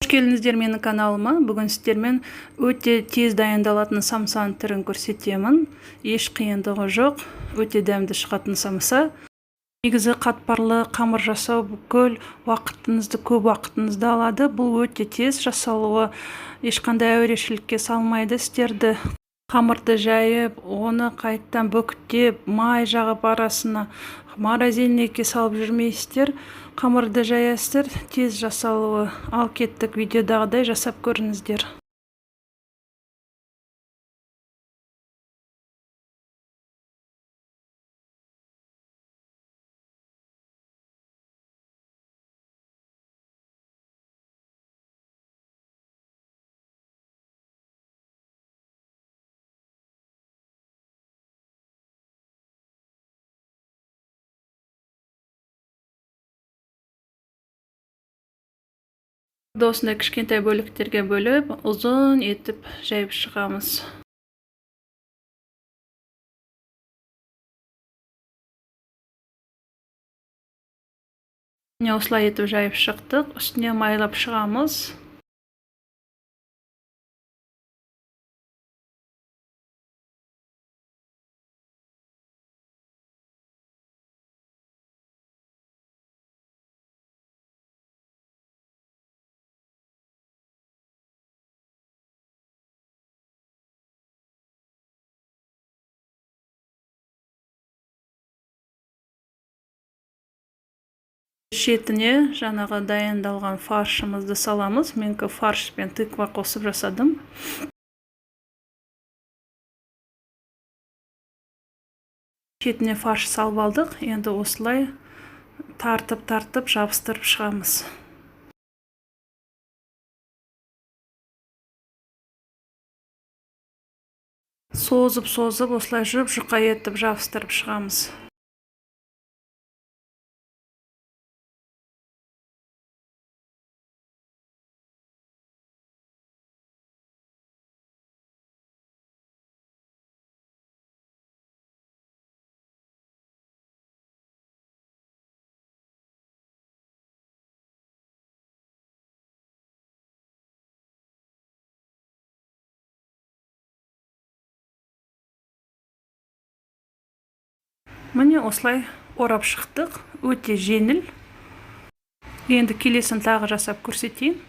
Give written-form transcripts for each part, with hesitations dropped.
келдіңіздер менің каналыма. Бүгін сіздермен өте тез дайындалатын самсаның түрін көрсетемін. Еш қиындығы жоқ, өте дәмді шығатын самса. Негізі қатпарлы қамыр жасау көп уақытыңызды алады. Бұл өте тез жасалуы, ешқандай әурешілікке салмайды сіздерді. Қамырды жайып, оны қайттан бүктеп, май жағып арасына морозильникке салып жүрмейсіздер. Қамырды жаясыздар, тез жасалуы. Ал кеттік, видеодағыдай жасап көріңіздер. Осындай кішкентай бөліктерге бөліп, ұзын етіп жайып шығамыз. Осылай етіп жайып шықтық, үстіне майлап шығамыз. Шетіне жаңағы дайындалған фаршымызды саламыз. Мен фарш пен тыква қосып жасадым. Шетіне фарш салып алдық. Енді осылай тартып жабыстырып шығамыз. Созып осылай жұқа етіп жабыстырып шығамыз. Міне осылай орап шықтық. Өте жеңіл. Енді келесін тағы жасап көрсетейін.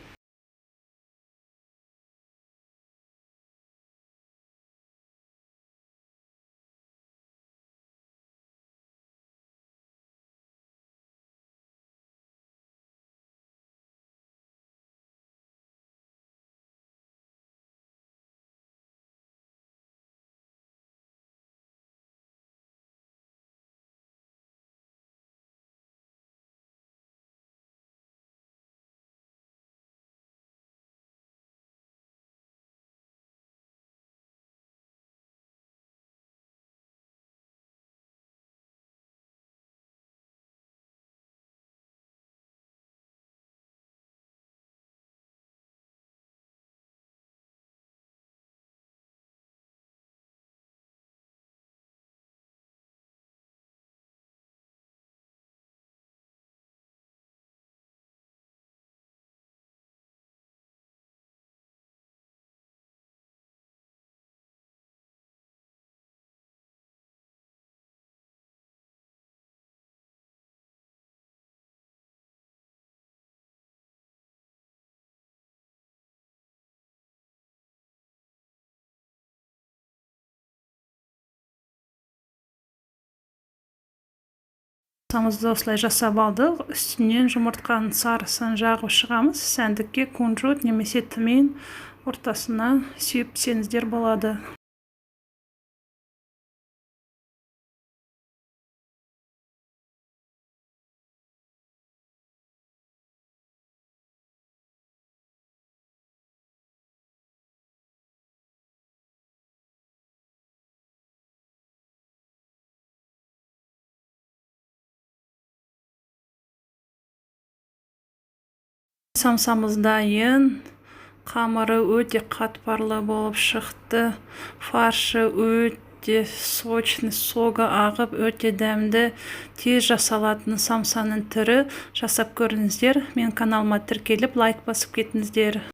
Самсамызды осылай жасап алдық. Үстінен жұмыртқаның сарысын жағып шығамыз. Сәндікке кунжут немесе тмин ортасына сүйіпсеңіздер болады. Самсамыз дайын. Қамыры өте қатпарлы болып шықты. Фаршы өте сочный, соғы ағып, өте дәмді, тез жасалатын самсаның түрі жасап көріңіздер. Мен каналыма тіркеліп лайк басып кетіңіздер.